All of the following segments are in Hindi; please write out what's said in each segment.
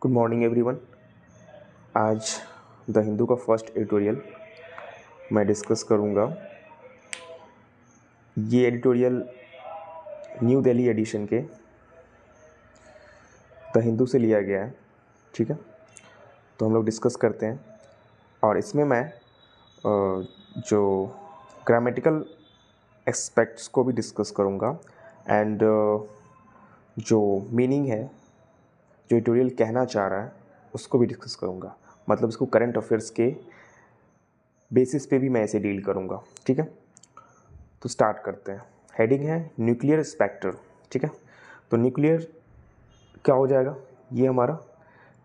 Good morning everyone. आज द हिंदू का फर्स्ट एडिटोरियल मैं डिस्कस करूँगा। ये एडिटोरियल न्यू दिल्ली एडिशन के द हिंदू से लिया गया है, ठीक है। तो हम लोग डिस्कस करते हैं और इसमें मैं जो ग्रामेटिकल एस्पेक्ट्स को भी डिस्कस करूँगा एंड जो मीनिंग है, जो एडिटोरियल कहना चाह रहा है उसको भी डिस्कस करूँगा। मतलब इसको करंट अफेयर्स के बेसिस पे भी मैं इसे डील करूँगा, ठीक है। तो स्टार्ट करते हैं। हेडिंग है न्यूक्लियर स्पेक्टर, ठीक है। तो न्यूक्लियर क्या हो जाएगा, ये हमारा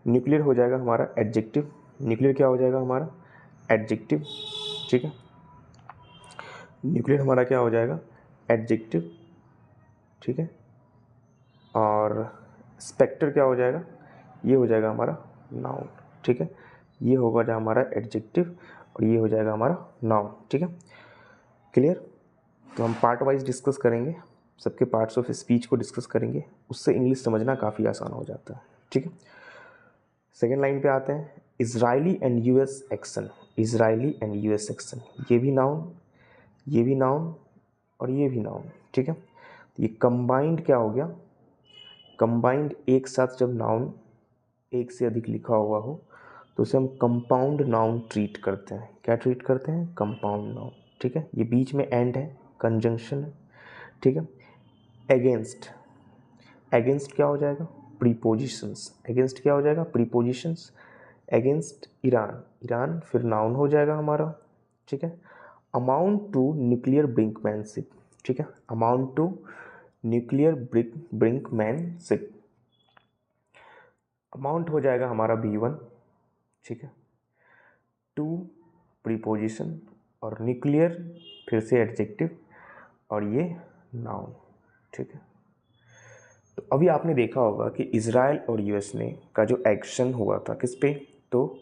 न्यूक्लियर हो जाएगा हमारा एडजेक्टिव। न्यूक्लियर क्या हो जाएगा हमारा एडजेक्टिव, ठीक है। न्यूक्लियर हमारा क्या हो जाएगा एडजेक्टिव, ठीक है। और स्पेक्टर क्या हो जाएगा, ये हो जाएगा हमारा नाउन, ठीक है। ये होगा जो हमारा एडजेक्टिव और ये हो जाएगा हमारा नाउन, ठीक है। क्लियर। तो हम पार्ट वाइज डिस्कस करेंगे, सबके पार्ट्स ऑफ स्पीच को डिस्कस करेंगे, उससे इंग्लिश समझना काफ़ी आसान हो जाता है, ठीक है। सेकेंड लाइन पे आते हैं, Israeli and US action. Israeli and US action, ये भी नाउन, ये भी नाउन और ये भी नाउन, ठीक है। ये कंबाइंड क्या हो गया, कंबाइंड एक साथ जब नाउन एक से अधिक लिखा हुआ हो तो उसे हम कंपाउंड नाउन ट्रीट करते हैं। क्या ट्रीट करते हैं, कंपाउंड नाउन, ठीक है। ये बीच में एंड है, कंजंक्शन है, ठीक है। अगेंस्ट, अगेंस्ट क्या हो जाएगा प्रीपोजिशंस। अगेंस्ट क्या हो जाएगा प्रीपोजिशंस। अगेंस्ट ईरान, ईरान फिर नाउन हो जाएगा हमारा, ठीक है। अमाउंट टू न्यूक्लियर ब्रिंकमैनशिप, ठीक है। Amount to nuclear brinkmanship, amount हो जाएगा हमारा B1, ठीक है। टू प्रीपोजिशन और न्यूक्लियर फिर से एडजेक्टिव और ये नाउन, ठीक है। तो अभी आपने देखा होगा कि इजराइल और यूएस ने का जो एक्शन हुआ था किस पे, तो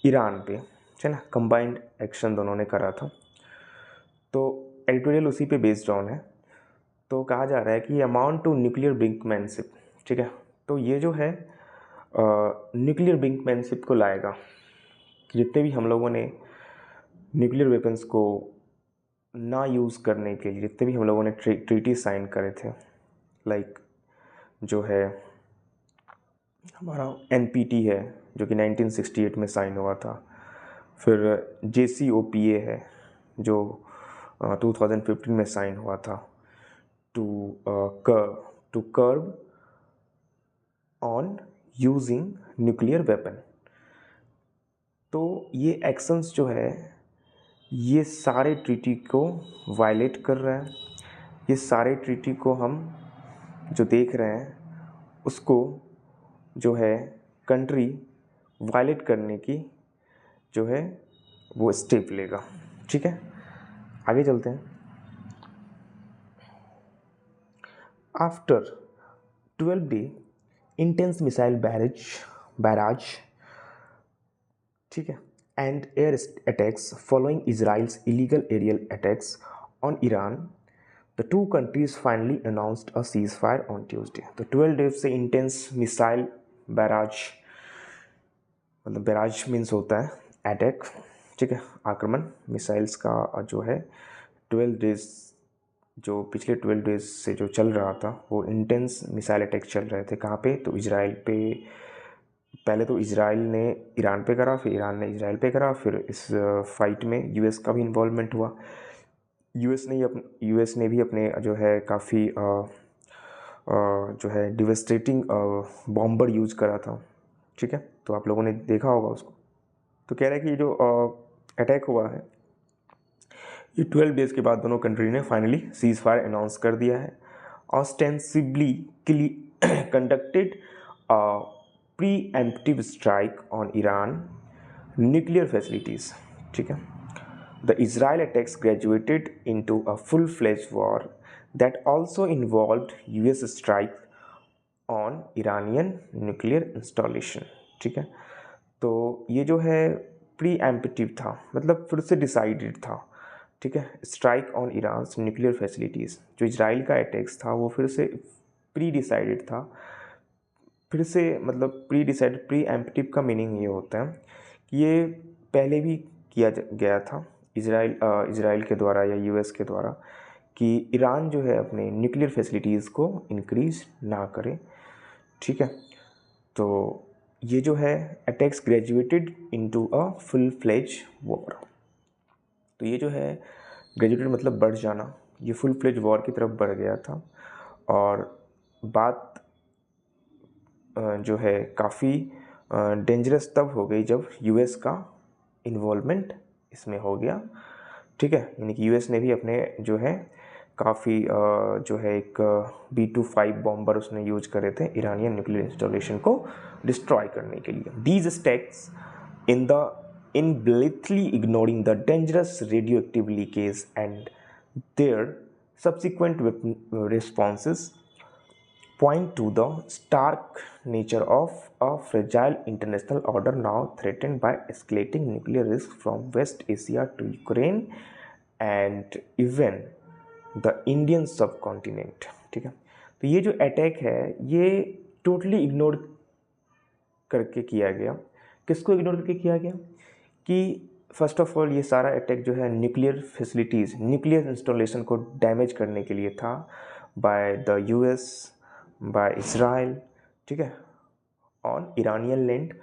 ईरान पे, है ना। कंबाइंड एक्शन दोनों ने करा था, तो एडिटोरियल उसी पे बेस्ड ऑन है। तो कहा जा रहा है कि अमाउंट टू न्यूक्लियर ब्रिंकमैनशिप, ठीक है। तो ये जो है न्यूक्लियर ब्रिंकमैनशिप को लाएगा कि जितने भी हम लोगों ने न्यूक्लियर वेपन्स को ना यूज़ करने के लिए जितने भी हम लोगों ने ट्रीटी साइन करे थे, लाइक जो है हमारा NPT है जो कि 1968 में साइन हुआ था, फिर JCPOA है जो 2015 में साइन हुआ था, to curb on using nuclear weapon. तो ये एक्शंस जो है ये सारे ट्रीटी को वायलेट कर रहा है। ये सारे ट्रीटी को हम जो देख रहे हैं उसको जो है कंट्री वायलेट करने की जो है वो स्टेप लेगा, ठीक है। आगे चलते हैं। After 12 day intense missile barrage, ठीक है, and air attacks following Israel's illegal aerial attacks on Iran, the two countries finally announced a ceasefire on Tuesday. तो 12 डेज से इंटेंस मिसाइल बैराज, मतलब बैराज मीन्स होता है अटैक, ठीक है, आक्रमण मिसाइल्स का जो है 12 डेज, जो पिछले 12 डेज से जो चल रहा था वो इंटेंस मिसाइल अटैक चल रहे थे। कहाँ पे, तो इजराइल पे। पहले तो इजराइल ने ईरान पे करा, फिर ईरान ने इजराइल पे करा, फिर इस फाइट में यूएस का भी इन्वॉल्वमेंट हुआ। यूएस ने भी अपने जो है काफ़ी जो है डिवेस्टेटिंग बॉम्बर यूज़ करा था, ठीक है। तो आप लोगों ने देखा होगा उसको। तो कह रहे हैं कि जो अटैक हुआ है ये 12 डेज़ के बाद दोनों कंट्री ने फाइनली सीज़ फायर अनाउंस कर दिया है। Ostensibly conducted pre-emptive strike on Iran nuclear facilities, ठीक है। The Israel attacks graduated into a full-fledged war that also involved US strike on Iranian nuclear installation, ठीक है। तो ये जो है प्री एम्प्टिव था, मतलब फिर से डिसाइडेड था, ठीक है। Strike on Iran nuclear facilities, जो इजराइल का अटैक्स था वो फिर से प्री डिसाइडेड था, फिर से मतलब प्री एम्प्टिव का मीनिंग ये होता है कि ये पहले भी किया गया था इजराइल के द्वारा या यूएस के द्वारा कि ईरान जो है अपने न्यूक्लियर फैसिलिटीज़ को इंक्रीज ना करे, ठीक है। तो ये जो है attacks graduated into a full fledge war. तो ये जो है ग्रेजुएटेड मतलब बढ़ जाना, ये फुल फ्लेज वॉर की तरफ बढ़ गया था। और बात जो है काफ़ी डेंजरस तब हो गई जब यूएस का इन्वॉल्वमेंट इसमें हो गया, ठीक है। यानी कि यूएस ने भी अपने जो है काफ़ी जो है एक B-25 बॉम्बर उसने यूज करे थे ईरानियन न्यूक्लियर इंस्टॉलेशन को डिस्ट्रॉय करने के लिए। These stakes in blithely ignoring the dangerous radioactive leakage and their subsequent responses point to the stark nature of a fragile international order now threatened by escalating nuclear risk from West Asia to Ukraine and even the Indian subcontinent, ठीक है। तो ये जो अटैक है ये टोटली इग्नोर करके किया गया। किसको इग्नोर करके किया गया कि फर्स्ट ऑफ ऑल ये सारा अटैक जो है न्यूक्लियर फैसिलिटीज़, न्यूक्लियर इंस्टॉलेशन को डैमेज करने के लिए था by the US, by Israel, ठीक है, ऑन ईरानियन लैंड,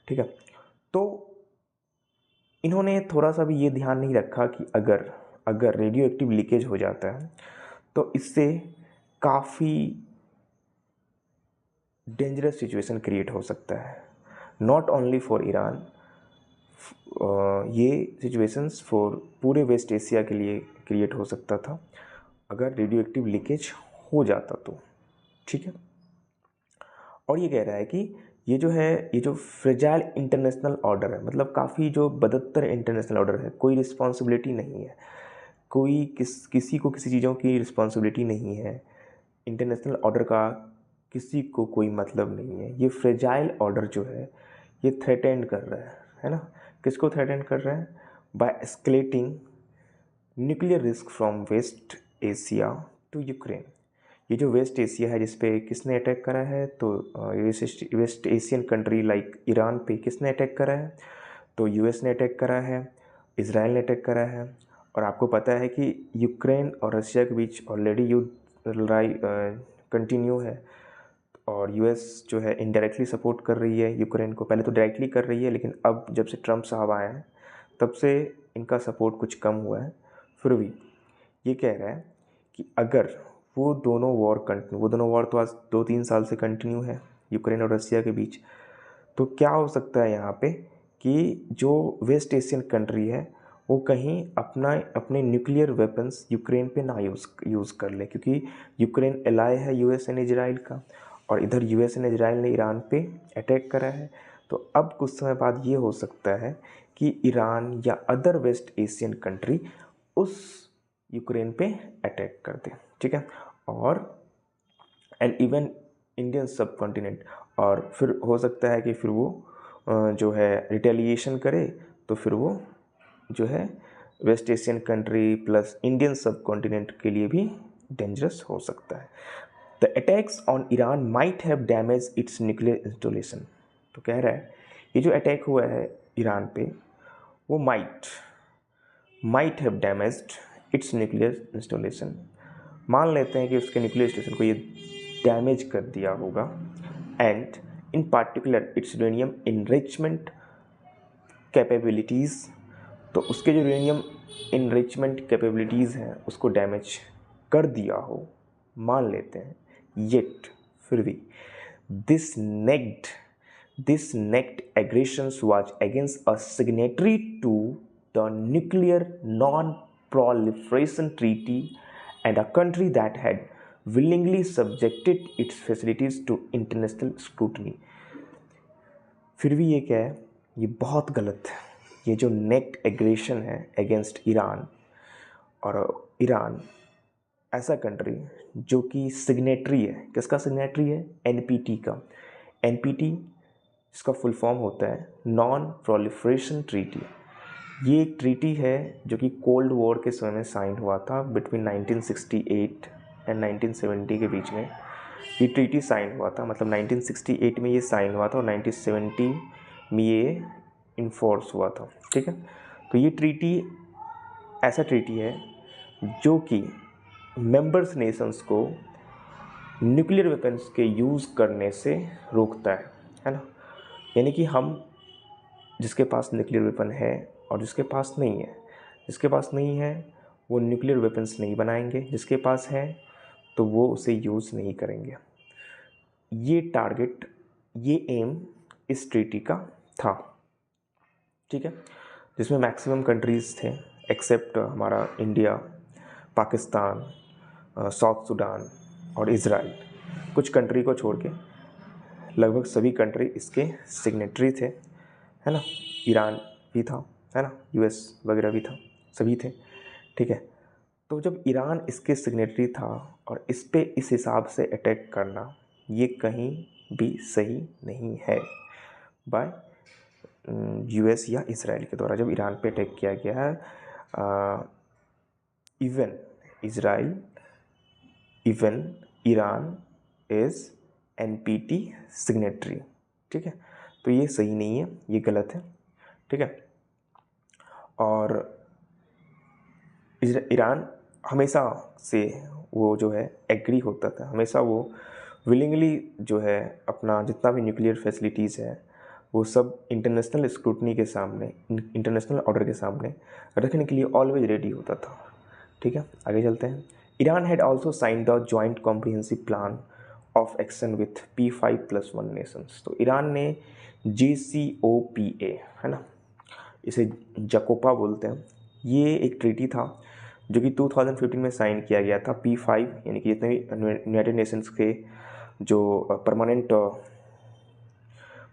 ठीक है। तो इन्होंने थोड़ा सा भी ये ध्यान नहीं रखा कि अगर रेडियो एक्टिव लीकेज हो जाता है तो इससे काफ़ी डेंजरस सिचुएशन क्रिएट हो सकता है, नॉट ओनली फॉर ईरान, ये सिचुएशंस फॉर पूरे वेस्ट एशिया के लिए क्रिएट हो सकता था अगर रेडियो एक्टिव लीकेज हो जाता तो, ठीक है। और ये कह रहा है कि ये जो फ्रेजाइल इंटरनेशनल ऑर्डर है, मतलब काफ़ी जो बदतर इंटरनेशनल ऑर्डर है, कोई रिस्पॉन्सिबिलिटी नहीं है, कोई किसी को किसी चीज़ों की रिस्पॉन्सिबिलिटी नहीं है, इंटरनेशनल ऑर्डर का किसी को कोई मतलब नहीं है। ये फ्रेजाइल ऑर्डर जो है ये थ्रेटेंड कर रहा है ना। किसको थ्रेटेंड कर रहा है? By escalating nuclear risk from West Asia to Ukraine. ये जो वेस्ट एशिया है जिस पे किसने अटैक करा है, तो West Asian country like Iran पे किसने अटैक करा है, तो यूएस ने अटैक करा है, इजराइल ने अटैक करा है। और आपको पता है कि यूक्रेन और रशिया के बीच ऑलरेडी युद्ध कंटिन्यू है और यूएस जो है इनडायरेक्टली सपोर्ट कर रही है यूक्रेन को। पहले तो डायरेक्टली कर रही है लेकिन अब जब से ट्रम्प साहब आए हैं तब से इनका सपोर्ट कुछ कम हुआ है। फिर भी ये कह रहा है कि अगर वो दोनों वॉर तो आज 2-3 साल से कंटिन्यू है यूक्रेन और रशिया के बीच, तो क्या हो सकता है यहाँ पे कि जो वेस्ट एशियन कंट्री है वो कहीं अपने न्यूक्लियर वेपन्स यूक्रेन पे ना यूज़ कर ले, क्योंकि यूक्रेन एलाय है यूएस एंड इजराइल का और इधर यूएस एंड इजराइल ने ईरान पे अटैक करा है। तो अब कुछ समय बाद ये हो सकता है कि ईरान या अदर वेस्ट एशियन कंट्री उस यूक्रेन पे अटैक कर दे, ठीक है, और एंड इवन इंडियन सब कॉन्टिनेंट। और फिर हो सकता है कि फिर वो जो है रिटेलिएशन करे, तो फिर वो जो है West Asian country plus Indian subcontinent के लिए भी डेंजरस हो सकता है। The attacks on Iran might have damage its nuclear installation. तो कह रहा है ये जो अटैक हुआ है ईरान पे वो might have damaged it's nuclear installation. मान लेते हैं कि उसके न्यूक्लियर स्टेशन को ये डैमेज कर दिया होगा, and in particular it's uranium enrichment capabilities. तो उसके जो यूरेनियम इनरिचमेंट कैपेबिलिटीज़ हैं उसको डैमेज कर दिया हो, मान लेते हैं, येट फिर भी this naked aggressions was against a signatory to the nuclear non-proliferation treaty and a country that had willingly subjected its facilities to international scrutiny। फिर भी ये क्या है, ये बहुत गलत है। ये जो नेक्ड एग्रेशन है अगेंस्ट ईरान, और ईरान ऐसा कंट्री जो कि सिग्नेटरी है, किसका सिग्नेटरी है? एनपीटी का। एनपीटी इसका फुल फॉर्म होता है नॉन प्रोलिफरेशन ट्रीटी। ये एक ट्रीटी है जो कि कोल्ड वॉर के समय में साइन हुआ था बिटवीन 1968 एंड 1970 के बीच में। ये ट्रीटी साइन हुआ था, मतलब 1968 में ये साइन हुआ था और 1970 में ये इन्फोर्स हुआ था, ठीक है। तो ये ट्रीटी ऐसा ट्रीटी है जो कि मेंबर्स नेशंस को न्यूक्लियर वेपन्स के यूज़ करने से रोकता है ना। यानी कि हम जिसके पास न्यूक्लियर वेपन है और जिसके पास नहीं है, जिसके पास नहीं है वो न्यूक्लियर वेपन्स नहीं बनाएंगे, जिसके पास है तो वो उसे यूज़ नहीं करेंगे। ये टारगेट, ये एम इस ट्रीटी का था, ठीक है, जिसमें मैक्सिमम कंट्रीज़ थे एक्सेप्ट हमारा इंडिया, पाकिस्तान, साउथ सूडान और इज़राइल। कुछ कंट्री को छोड़ के लगभग सभी कंट्री इसके सिग्नेटरी थे, है ना। ईरान भी था, है ना, यूएस वगैरह भी था, सभी थे, ठीक है। तो जब ईरान इसके सिग्नेटरी था और इस पे इस हिसाब से अटैक करना ये कहीं भी सही नहीं है बाय यूएस या इज़राइल के द्वारा। जब ईरान पे अटैक किया गया है, even Israel, even Iran is NPT signatory, ठीक है। तो ये सही नहीं है, ये गलत है, ठीक है। और ईरान हमेशा से वो जो है एग्री होता था, हमेशा वो विलिंगली जो है अपना जितना भी न्यूक्लियर फैसिलिटीज़ है वो सब इंटरनेशनल स्क्रूटनी के सामने, इंटरनेशनल ऑर्डर के सामने रखने के लिए ऑलवेज रेडी होता था, ठीक है। आगे चलते हैं। Iran had also sign the joint comprehensive plan of action with P5+1 nations. तो ईरान ने JCPOA, है ना, इसे जकोपा बोलते हैं, ये एक ट्रीटी था जो कि 2015 में साइन किया गया था। P5 यानी कि जितने भी यूनाइटेड नेशंस के जो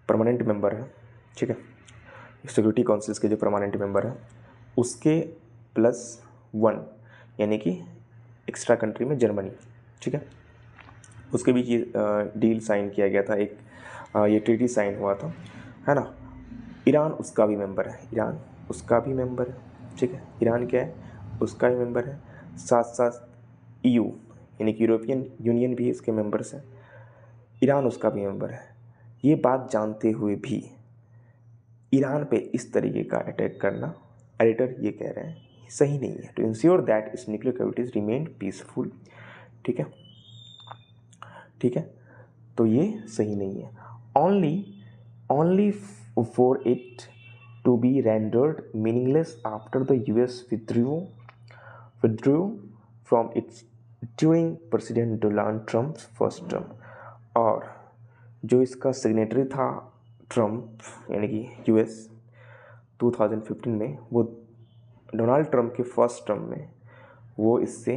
परमानेंट मेंबर हैं, ठीक है, सिक्योरिटी काउंसिल्स के जो परमानेंट मेंबर हैं उसके +1 यानी कि एक्स्ट्रा कंट्री में जर्मनी, ठीक है, उसके बीच ये डील साइन किया गया था, एक ये ट्रीटी साइन हुआ था, है ना। ईरान उसका भी मेंबर है, ईरान उसका भी मेंबर है, ठीक है। ईरान क्या है, उसका भी मेंबर है, साथ साथ EU यानी कि यूरोपियन यूनियन भी इसके मेंबर्स हैं, ईरान उसका भी मेंबर है। ये बात जानते हुए भी ईरान पे इस तरीके का अटैक करना, एडिटर ये कह रहे हैं सही नहीं है। To ensure that its nuclear capabilities remain peaceful, ठीक है, ठीक है। तो ये सही नहीं है। Only for it to be rendered meaningless after the US withdrew from its during president Donald Trump first term. और जो इसका सिग्नेटरी था ट्रम्प यानी कि US 2015 में, वो डोनाल्ड ट्रम्प के फर्स्ट टर्म में वो इससे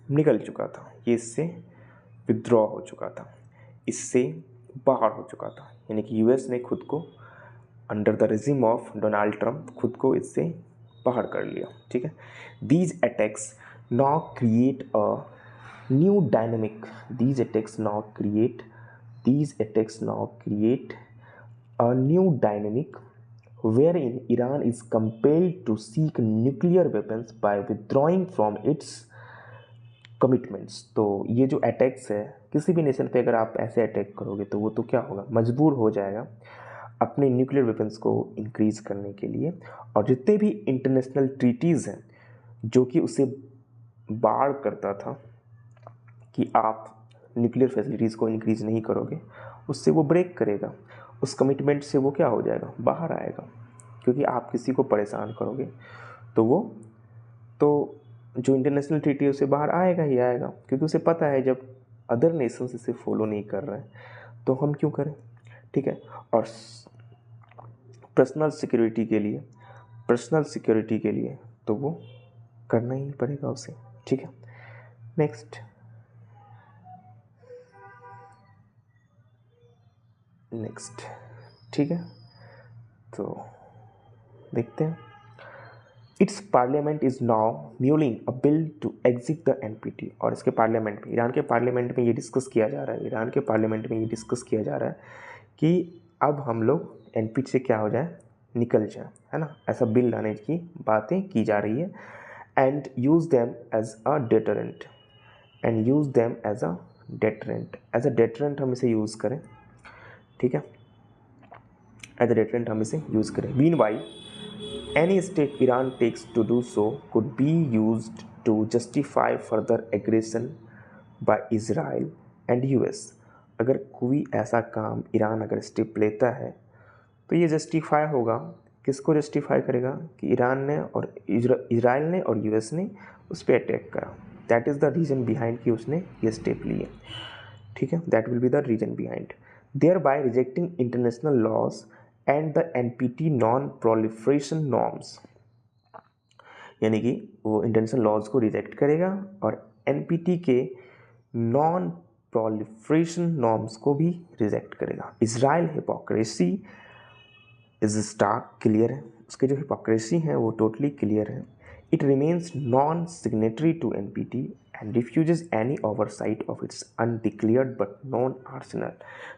निकल चुका था, ये इससे विद्रॉ हो चुका था, इससे बाहर हो चुका था, यानी कि US ने खुद को under the regime of Donald Trump खुद को इससे बाहर कर लिया, ठीक है। These attacks now create a new dynamic, these attacks now create a new dynamic wherein Iran is compelled to seek nuclear weapons by withdrawing from its commitments. तो ये जो अटैक्स है, किसी भी नेशन पे अगर आप ऐसे अटैक करोगे तो वो तो क्या होगा, मजबूर हो जाएगा अपने न्यूक्लियर वेपन्स को इंक्रीज़ करने के लिए। और जितने भी इंटरनेशनल ट्रीटीज़ हैं जो कि उसे बार करता था कि आप न्यूक्लियर फैसिलिटीज़ को इंक्रीज़ नहीं करोगे, उससे वो ब्रेक करेगा, उस कमिटमेंट से वो क्या हो जाएगा, बाहर आएगा। क्योंकि आप किसी को परेशान करोगे तो वो तो जो इंटरनेशनल ट्रीटी है उससे बाहर आएगा ही आएगा, क्योंकि उसे पता है जब अदर नेशंस इसे फॉलो नहीं कर रहे हैं तो हम क्यों करें, ठीक है। और पर्सनल सिक्योरिटी के लिए तो वो करना ही पड़ेगा उसे, ठीक है। नेक्स्ट ठीक है, तो देखते हैं। Its parliament is now mulling a bill to exit the NPT। और इसके पार्लियामेंट में, ईरान के पार्लियामेंट में ये डिस्कस किया जा रहा है, कि अब हम लोग NPT से क्या हो जाए, निकल जाए, है ना। ऐसा बिल लाने की बातें की जा रही है। And use them as a deterrent, deterrent, as a deterrent हम इसे यूज़ करें, ठीक है, एज अ डेटरेंट हम इसे यूज़ करें। Meanwhile any step Iran takes to do so could be used to justify further aggression by Israel and US। अगर कोई ऐसा काम ईरान अगर स्टेप लेता है तो ये जस्टिफाई होगा, किसको जस्टिफाई करेगा कि ईरान ने और इजराइल ने और यूएस ने उस पर अटैक करा। That is the reason behind कि उसने ये स्टेप लिए, ठीक है, that will be the reason behind. Thereby rejecting international laws and the NPT non proliferation norms, यानी कि वो इंटरनेशनल लॉज को रिजेक्ट करेगा और एनपीटी के नॉन प्रोलिफरेशन नॉर्म्स को भी रिजेक्ट करेगा। Israel hypocrisy is stark, clear है, उसके जो हिपोक्रेसी हैं वो टोटली क्लियर है। It remains non signatory to NPT and refuses any oversight of its undeclared but non arsenal,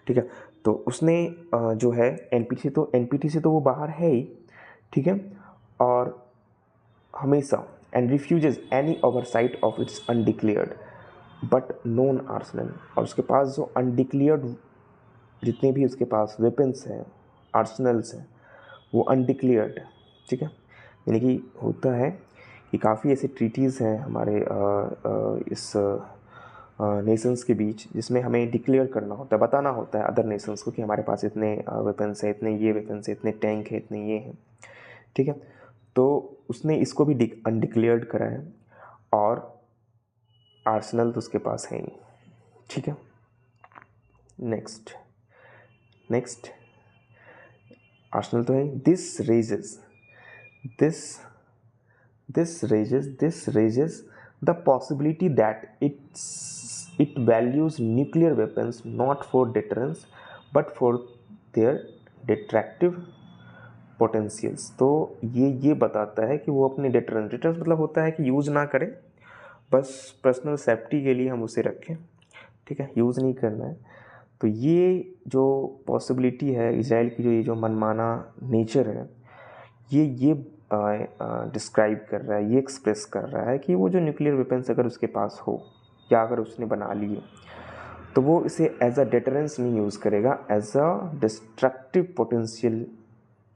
ठीक है। तो उसने जो है एनपीटी से तो वो बाहर है ही, ठीक है, और हमेशा and refuses any oversight of its undeclared but non Arsenal, और उसके पास जो अनडिक्लेयर्ड जितने भी उसके पास वेपन्स हैं, आर्सेनल्स हैं, वो अनडिक्लेयर्ड, ठीक है। यानी कि होता है कि काफ़ी ऐसे ट्रीटीज़ हैं हमारे इस नेशंस के बीच जिसमें हमें डिक्लेयर करना होता है, बताना होता है अदर नेशंस को कि हमारे पास इतने वेपन्स हैं, इतने ये वेपन्स हैं, इतने टैंक हैं, इतने ये हैं, ठीक है। तो उसने इसको भी अनडिक्लेयर्ड करा है और आर्सेनल तो उसके पास है ही, ठीक है। नेक्स्ट आर्सेनल तो है। This raises the possibility that it values nuclear weapons not for deterrence but for their destructive potentials। तो ये बताता है कि वो अपने deterrence मतलब होता है कि यूज़ ना करें, बस पर्सनल सेफ्टी के लिए हम उसे रखें, ठीक है, यूज़ नहीं करना है। तो ये जो पॉसिबिलिटी है इजराइल की, जो ये जो मनमाना नेचर है, ये डिस्क्राइब कर रहा है, ये एक्सप्रेस कर रहा है कि वो जो न्यूक्लियर वेपन्स अगर उसके पास हो या अगर उसने बना लिए तो वो इसे एज अ डेटरेंस नहीं यूज़ करेगा, as a destructive potential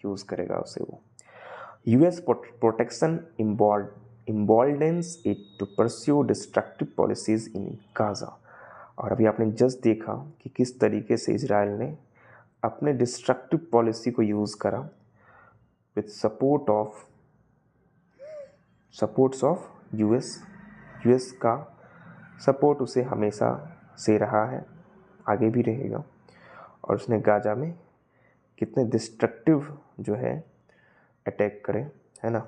use करेगा उसे वो। US protection emboldens it to pursue destructive policies in Gaza. और अभी आपने जस्ट देखा कि किस तरीके से इजराइल ने अपने डिस्ट्रक्टिव पॉलिसी को यूज़ करा विथ सपोर्ट्स ऑफ यूएस का सपोर्ट उसे हमेशा से रहा है, आगे भी रहेगा। और उसने गाजा में कितने डिस्ट्रक्टिव जो है अटैक करे, है ना।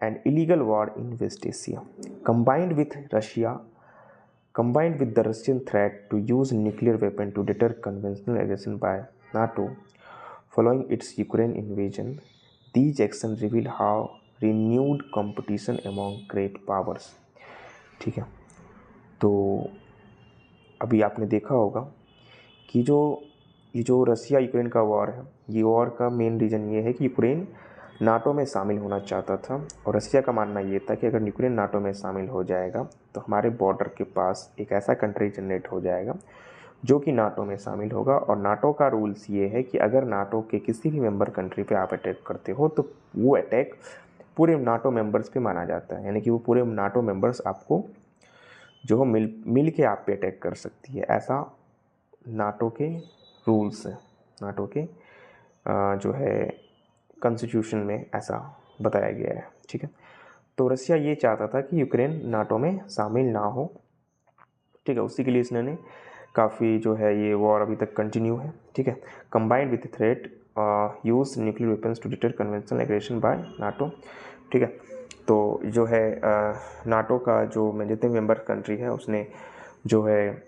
And illegal war in West Asia combined with the Russian threat to use nuclear weapon to deter conventional aggression by NATO following its Ukraine invasion, these actions reveal how renewed competition among great powers, ठीक है। तो अभी आपने देखा होगा कि ये जो रसिया यूक्रेन का वॉर है, ये वॉर का मेन रीज़न ये है कि यूक्रेन नाटो में शामिल होना चाहता था और रसिया का मानना ये था कि अगर यूक्रेन नाटो में शामिल हो जाएगा तो हमारे बॉर्डर के पास एक ऐसा कंट्री जनरेट हो जाएगा जो कि नाटो में शामिल होगा। और नाटो का रूल्स ये है कि अगर नाटो के किसी भी मेंबर कंट्री पे आप अटैक करते हो तो वो अटैक पूरे नाटो मेंबर्स पे माना जाता है, यानी कि वो पूरे नाटो मेंबर्स आपको जो मिल के आप पे अटैक कर सकती है, ऐसा नाटो के रूल्स हैं, नाटो के जो है कॉन्स्टिट्यूशन में ऐसा बताया गया है, ठीक है। तो रसिया ये चाहता था कि यूक्रेन नाटो में शामिल ना हो, ठीक है, उसी के लिए इसने काफ़ी जो है ये वॉर अभी तक कंटिन्यू है, ठीक है। Combined with threat use nuclear weapons to deter conventional aggression by NATO, ठीक है। तो जो है नाटो का जो जितने मेंबर कंट्री है उसने जो है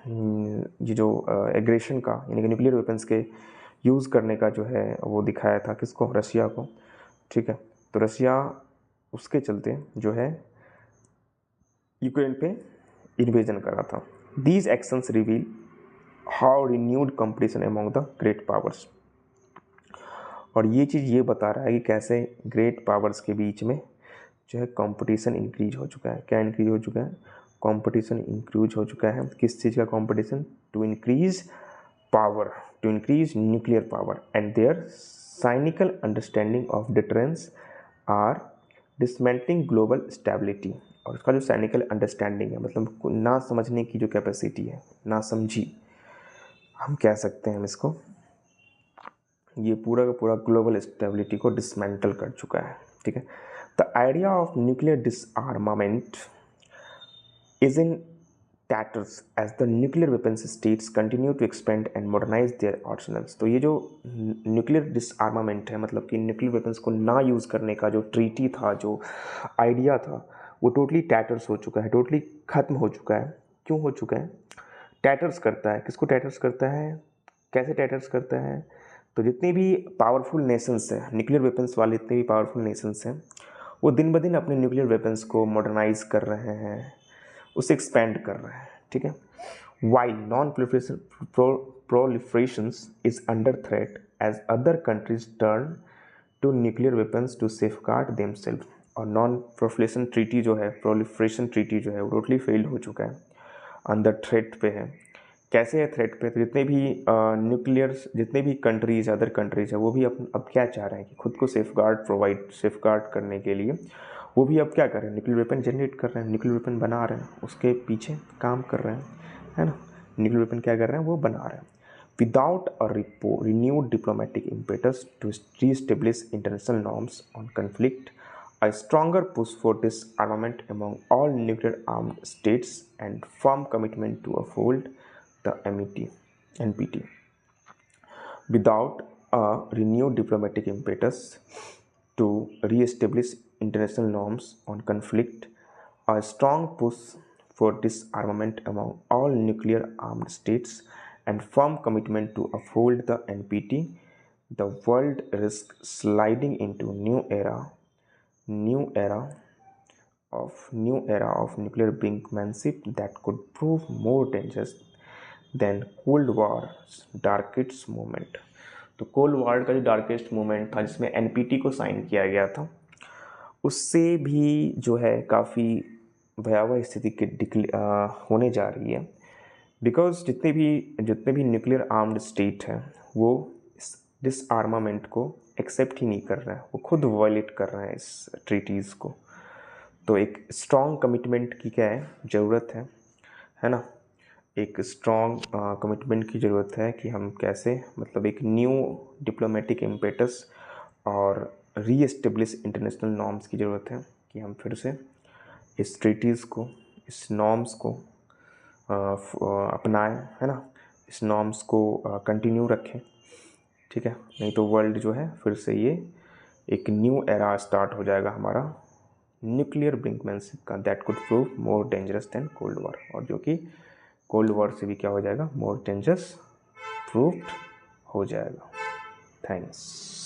ये जो एग्रेशन का यानी कि न्यूक्लियर वेपन्स के यूज़ करने का जो है वो दिखाया था किसको, रसिया को, ठीक है। तो रसिया उसके चलते जो है यूक्रेन पे इन्वेजन करा था। These actions reveal how renewed competition among the great powers. और ये चीज़ ये बता रहा है कि कैसे ग्रेट पावर्स के बीच में जो है कंपटीशन इंक्रीज हो चुका है। क्या इंक्रीज हो चुका है? कंपटीशन इंक्रीज हो चुका है। किस चीज़ का competition? To increase power, to increase nuclear power and their cynical understanding of deterrence are dismantling global stability. और उसका जो साइनिकल अंडरस्टैंडिंग है, मतलब ना समझने की जो कैपेसिटी है, ना समझी हम कह सकते हैं इसको, ये पूरा का पूरा ग्लोबल स्टेबिलिटी को डिसमेंटल कर चुका है। ठीक है। The idea of nuclear डिसआर्मामेंट is in tatters as the nuclear weapons states continue to expand and modernize their arsenals। तो ये जो न्यूक्लियर डिसआर्मामेंट है, मतलब कि न्यूक्लियर वेपन्स को ना यूज़ करने का जो ट्रीटी था, जो आइडिया था, वो टोटली टैटर्स हो चुका है, टोटली ख़त्म हो चुका है। क्यों हो चुका है? टैटर्स करता है। किसको टैटर्स करता है? कैसे टैटर्स करता है? तो जितने भी पावरफुल नेशंस हैं, न्यूक्लियर वेपन्स वाले जितने भी पावरफुल नेशंस हैं, वो दिन ब दिन अपने न्यूक्लियर वेपन्स को मॉडर्नाइज कर रहे हैं, उसे एक्सपेंड कर रहे हैं। ठीक है। While non proliferation is under threat as other countries turn to nuclear weapons to safeguard themself. और नॉन प्रोलिफरेशन ट्रीटी जो है, प्रोलिफरेशन ट्रीटी जो है, वो टोटली फेल्ड हो चुका है, अंडर थ्रेट पे है। कैसे है थ्रेट पे? तो जितने भी न्यूक्लियर्स, जितने भी कंट्रीज, अदर कंट्रीज है, वो भी अब क्या चाह रहे हैं कि खुद को सेफगार्ड करने के लिए वो भी अब क्या कर रहे हैं? न्यूक्लियर वेपन जनरेट कर रहे हैं, न्यूक्लियर वेपन बना रहे हैं, उसके पीछे काम कर रहे हैं, है ना। न्यूक्लियर वेपन क्या कर रहे हैं? वो बना रहे हैं। Without a renewed diplomatic impetus to re-establish international norms on conflict, a stronger push for disarmament among all nuclear armed states and firm commitment to uphold the NPT. Without a renewed diplomatic impetus to re-establish international norms on conflict, a strong push for disarmament among all nuclear armed states and firm commitment to uphold the NPT, the world risks sliding into new era of nuclear brinkmanship that could prove more dangerous than Cold War's darkest moment। तो कोल्ड वॉर का जो डार्केस्ट मोमेंट था, जिसमें एनपीटी को साइन किया गया था, उससे भी जो है काफ़ी भयावह स्थिति होने जा रही है। बिकॉज जितने भी न्यूक्लियर आर्म्ड स्टेट हैं, वो इस डिसआर्मामेंट को एक्सेप्ट ही नहीं कर रहे हैं, वो खुद वायलेट कर रहे हैं इस ट्रीटीज़ को। तो एक स्ट्रॉन्ग कमिटमेंट की क्या है? ज़रूरत है ना। एक स्ट्रॉन्ग कमिटमेंट की ज़रूरत है कि हम कैसे, मतलब एक न्यू डिप्लोमेटिक इम्पेटस और री एस्टेब्लिश इंटरनेशनल नॉर्म्स की ज़रूरत है कि हम फिर से इस ट्रीटीज़ को, इस नॉर्म्स को अपनाएं, है ना। इस नॉर्म्स को कंटिन्यू रखें। ठीक है। नहीं तो वर्ल्ड जो है फिर से ये एक न्यू एरा स्टार्ट हो जाएगा हमारा न्यूक्लियर ब्रिंकमैनशिप का, that could prove more dangerous than cold war, और जो कि कोल्ड वॉर से भी क्या हो जाएगा? मोर डेंजरस प्रूव्ड हो जाएगा। थैंक्स।